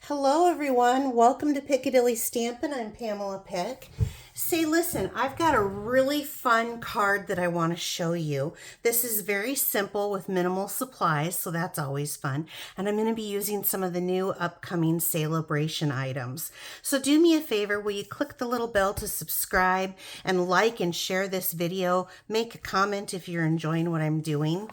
Hello everyone, welcome to Piccadilly Stampin'. I'm Pamela Pick. Say, listen, I've got a really fun card that I want to show you. This is very simple with minimal supplies, so that's always fun. And I'm going to be using some of the new upcoming celebration items. So do me a favor, will you click the little bell to subscribe and like and share this video? Make a comment if you're enjoying what I'm doing.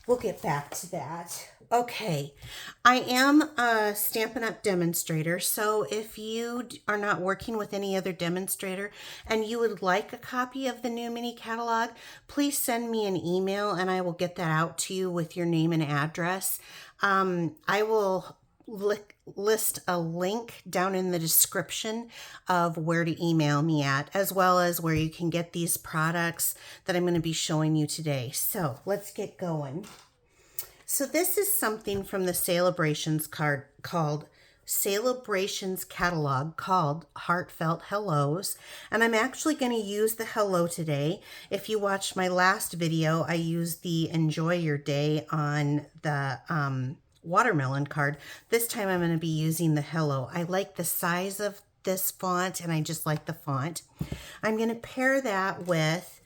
We'll get back to that. Okay, I am a Stampin' Up! Demonstrator, so if you are not working with any other demonstrator and you would like a copy of the new mini catalog, please send me an email and I will get that out to you with your name and address. I will list a link down in the description of where to email me at, as well as where you can get these products that I'm going to be showing you today. So let's get going. So this is something from the Celebrations card called Celebrations catalog called Heartfelt Hellos, and I'm actually going to use the hello today. If you watched my last video, I used the Enjoy Your Day on the watermelon card. This time I'm going to be using the hello. I like the size of this font and I just like the font. I'm going to pair that with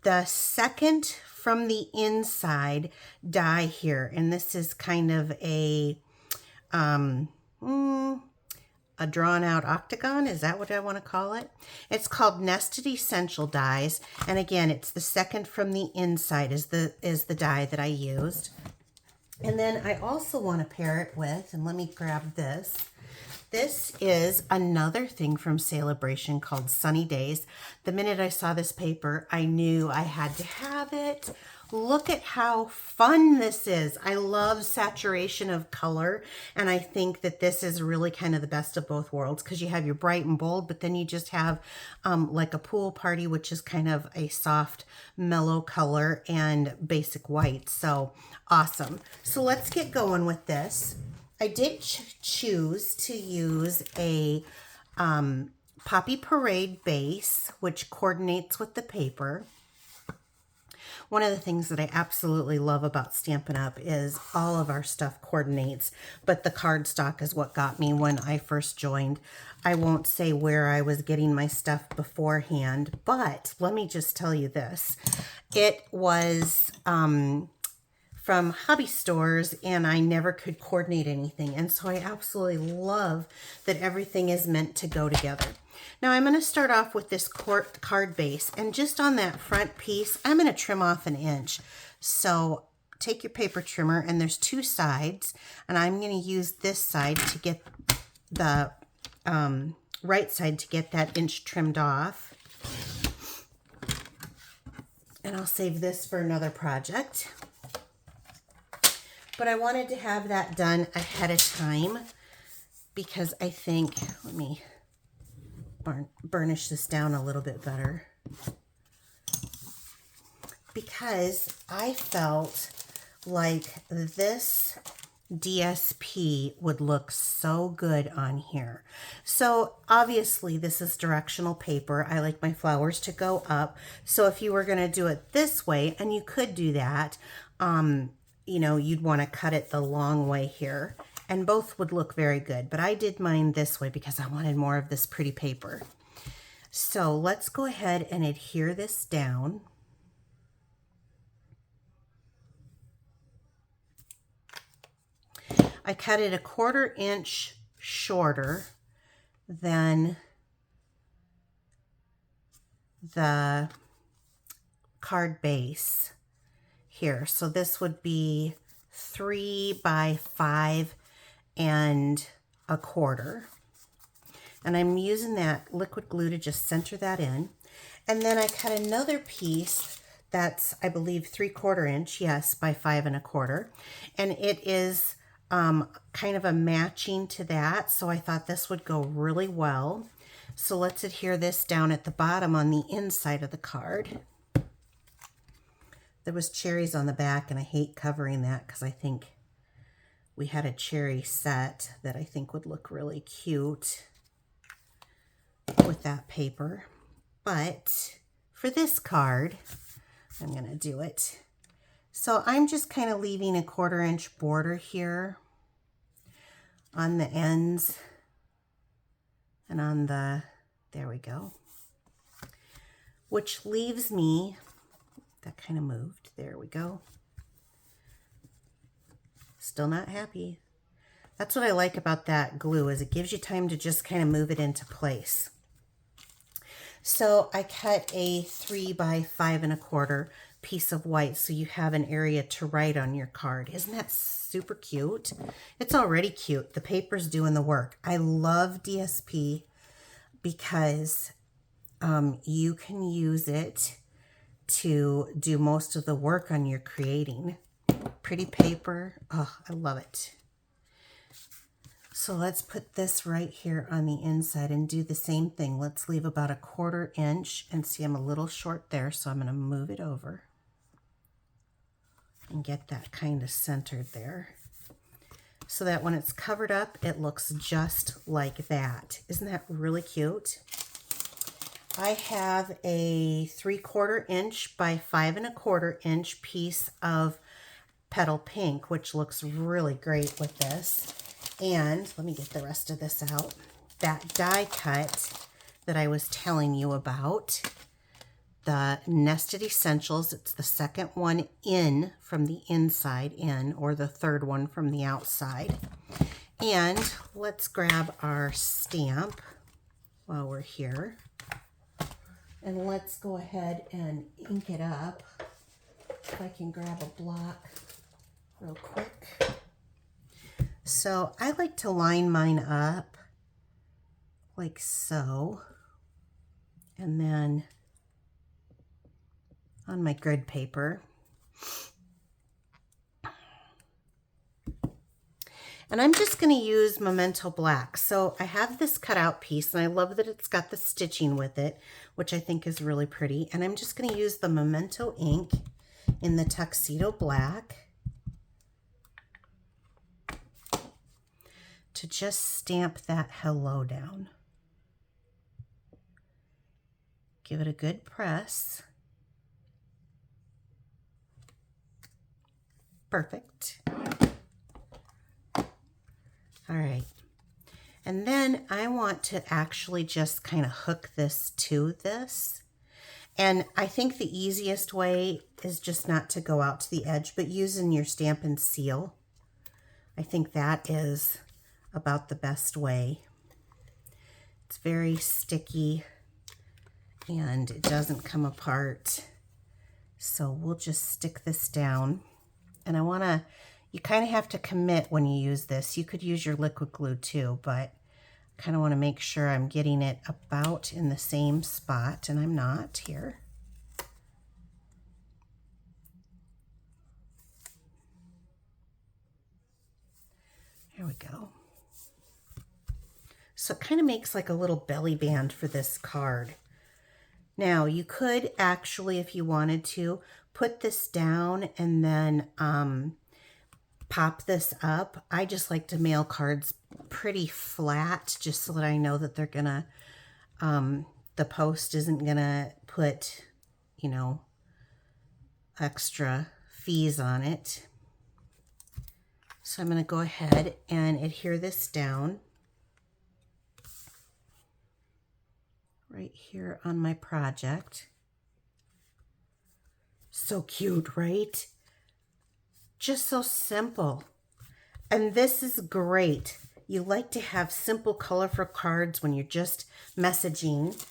the second from the inside die here, and this is kind of a drawn out octagon. Is that what I want to call it? It's called Nested Essential Dies, and again, it's the second from the inside is the die that I used. And then I also want to pair it with, and let me grab this. This is another thing from Celebration called Sunny Days. The minute I saw this paper, I knew I had to have it. Look at how fun this is. I love saturation of color, and I think that this is really kind of the best of both worlds because you have your bright and bold, but then you just have like a pool party, which is kind of a soft, mellow color and basic white. So awesome. So let's get going with this. I did choose to use a Poppy Parade base, which coordinates with the paper. One of the things that I absolutely love about Stampin' Up! Is all of our stuff coordinates, but the cardstock is what got me when I first joined. I won't say where I was getting my stuff beforehand, but let me just tell you this. It was from hobby stores, and I never could coordinate anything. And so I absolutely love that everything is meant to go together. Now I'm going to start off with this card base, and just on that front piece, I'm going to trim off 1 inch. So take your paper trimmer, and there's 2 sides, and I'm going to use this side to get the right side to get that inch trimmed off. And I'll save this for another project. But I wanted to have that done ahead of time because I think, let me burnish this down a little bit better, because I felt like this DSP would look so good on here. So obviously this is directional paper. I like my flowers to go up. So if you were going to do it this way, and you could do that, you know, you'd want to cut it the long way here, and both would look very good. But I did mine this way because I wanted more of this pretty paper. So let's go ahead and adhere this down. I cut it 1/4 inch shorter than the card base here. So this would be 3 by 5 1/4. And I'm using that liquid glue to just center that in. And then I cut another piece that's, I believe, 3/4 inch, yes, by 5 1/4. And it is kind of a matching to that. So I thought this would go really well. So let's adhere this down at the bottom on the inside of the card. There was cherries on the back, and I hate covering that because I think we had a cherry set that I think would look really cute with that paper. But for this card, I'm going to do it. So I'm just kind of leaving a 1/4 inch border here on the ends And on the, there we go. Which leaves me, that kind of moved. There we go. Still not happy. That's what I like about that glue, is it gives you time to just kind of move it into place. So I cut a 3 by 5 1/4 piece of white so you have an area to write on your card. Isn't that super cute? It's already cute. The paper's doing the work. I love DSP because you can use it to do most of the work on your creating. Pretty paper. Oh, I love it. So let's put this right here on the inside and do the same thing. Let's leave about a 1/4 inch, and see I'm a little short there, so I'm going to move it over and get that kind of centered there, so that when it's covered up, it looks just like that. Isn't that really cute? I have a 3/4 inch by 5 1/4 inch piece of petal pink, which looks really great with this. And let me get the rest of this out. That die cut that I was telling you about, the Nested Essentials, it's the second one in from the inside in, or the third one from the outside. And let's grab our stamp while we're here. And let's go ahead and ink it up. If I can grab a block real quick. So I like to line mine up like so, and then on my grid paper. And I'm just going to use Memento Black. So I have this cutout piece, and I love that it's got the stitching with it, which I think is really pretty. And I'm just going to use the Memento ink in the Tuxedo Black to just stamp that hello down. Give it a good press. Perfect. All right. And then I want to actually just kind of hook this to this. And I think the easiest way is just not to go out to the edge, but using your Stampin' Seal. I think that is about the best way. It's very sticky and it doesn't come apart. So we'll just stick this down. And I want to, you kind of have to commit when you use this. You could use your liquid glue too, but I kind of want to make sure I'm getting it about in the same spot, and I'm not here. There we go. So it kind of makes like a little belly band for this card. Now you could actually, if you wanted to, put this down and then pop this up. I just like to mail cards pretty flat, just so that I know that they're gonna, the post isn't gonna put, you know, extra fees on it. So I'm gonna go ahead and adhere this down right here on my project. So cute, right? Just so simple. And this is great. You like to have simple, colorful cards when you're just messaging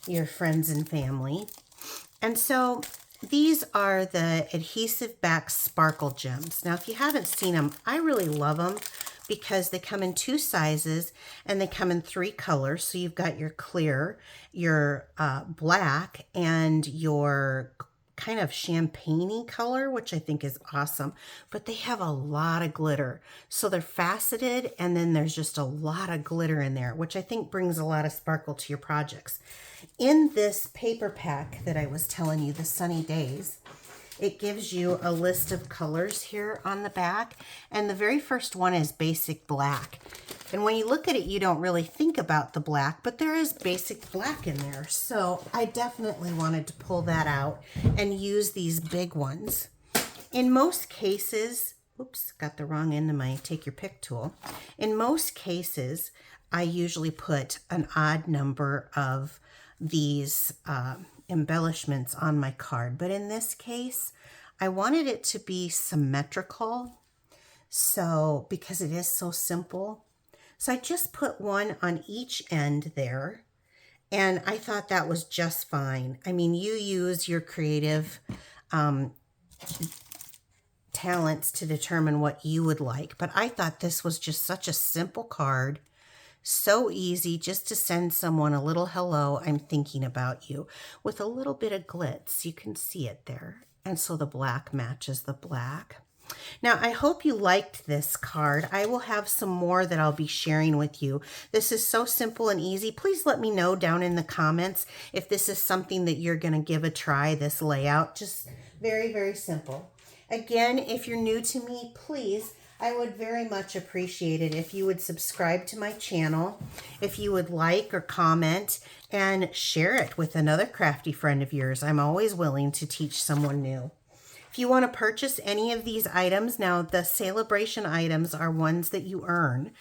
your friends and family. And so these are the adhesive back sparkle gems. Now, if you haven't seen them, I really love them because they come in 2 sizes and they come in 3 colors. So you've got your clear, your black, and your kind of champagne-y color, which I think is awesome. But they have a lot of glitter. So they're faceted, and then there's just a lot of glitter in there, which I think brings a lot of sparkle to your projects. In this paper pack that I was telling you, the Sunny Days, it gives you a list of colors here on the back. And the very first one is basic black. And when you look at it, you don't really think about the black, but there is basic black in there. So I definitely wanted to pull that out and use these big ones. In most cases, oops, got the wrong end of my take your pick tool. In most cases, I usually put an odd number of these embellishments on my card. But in this case, I wanted it to be symmetrical. So, because it is so simple. So I just put one on each end there. And I thought that was just fine. I mean, you use your creative talents to determine what you would like. But I thought this was just such a simple card. So easy just to send someone a little hello, I'm thinking about you, with a little bit of glitz. You can see it there. And so the black matches the black. Now, I hope you liked this card. I will have some more that I'll be sharing with you. This is so simple and easy. Please let me know down in the comments if this is something that you're going to give a try, this layout. Just very, very simple. Again, if you're new to me, please, I would very much appreciate it if you would subscribe to my channel, if you would like or comment, and share it with another crafty friend of yours. I'm always willing to teach someone new. If you want to purchase any of these items, now the celebration items are ones that you earn,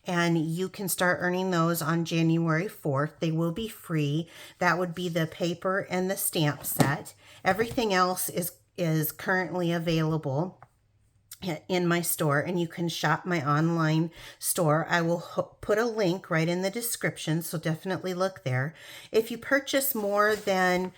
and you can start earning those on January 4th. They will be free. That would be the paper and the stamp set. Everything else is currently available in my store, and you can shop my online store. I will put a link right in the description, so definitely look there. If you purchase more than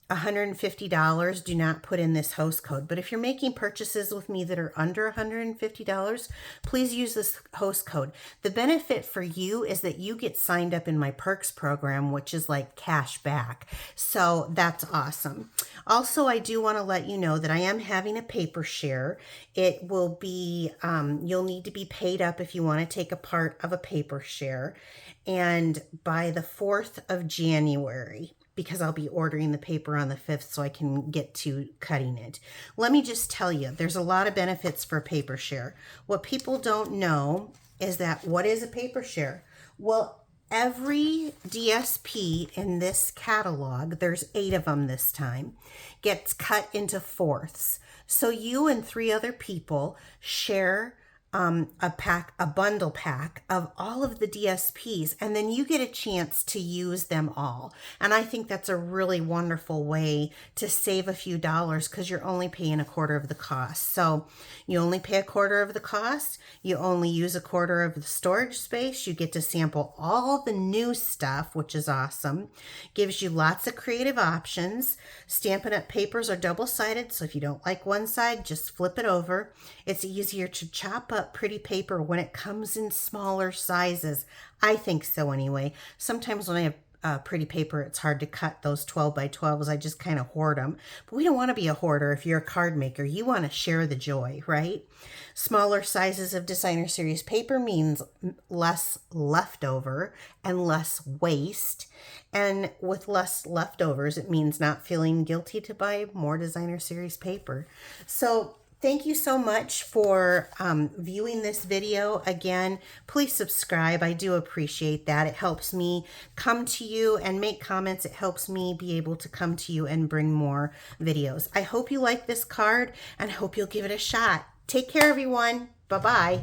$150, do not put in this host code. But if you're making purchases with me that are under $150, please use this host code. The benefit for you is that you get signed up in my perks program, which is like cash back. So that's awesome. Also, I do want to let you know that I am having a paper share. It will be, you'll need to be paid up if you want to take a part of a paper share. And by the 4th of January, because I'll be ordering the paper on the 5th so I can get to cutting it. Let me just tell you, there's a lot of benefits for a paper share. What people don't know is that, what is a paper share? Well, every DSP in this catalog, there's 8 of them this time, gets cut into fourths. So you and 3 other people share a bundle pack of all of the DSPs, and then you get a chance to use them all. And I think that's a really wonderful way to save a few dollars, because you're only paying a quarter of the cost. So you only pay a quarter of the cost, you only use a quarter of the storage space, you get to sample all the new stuff, which is awesome. Gives you lots of creative options. Stampin' Up! Papers are double-sided, so if you don't like one side, just flip it over. It's easier to chop up pretty paper when it comes in smaller sizes. I think so anyway. Sometimes when I have pretty paper, it's hard to cut those 12 by 12s. I just kind of hoard them. But we don't want to be a hoarder if you're a card maker. You want to share the joy, right? Smaller sizes of designer series paper means less leftover and less waste. And with less leftovers, it means not feeling guilty to buy more designer series paper. So thank you so much for viewing this video. Again, please subscribe. I do appreciate that. It helps me come to you and make comments. It helps me be able to come to you and bring more videos. I hope you like this card, and hope you'll give it a shot. Take care, everyone. Bye-bye.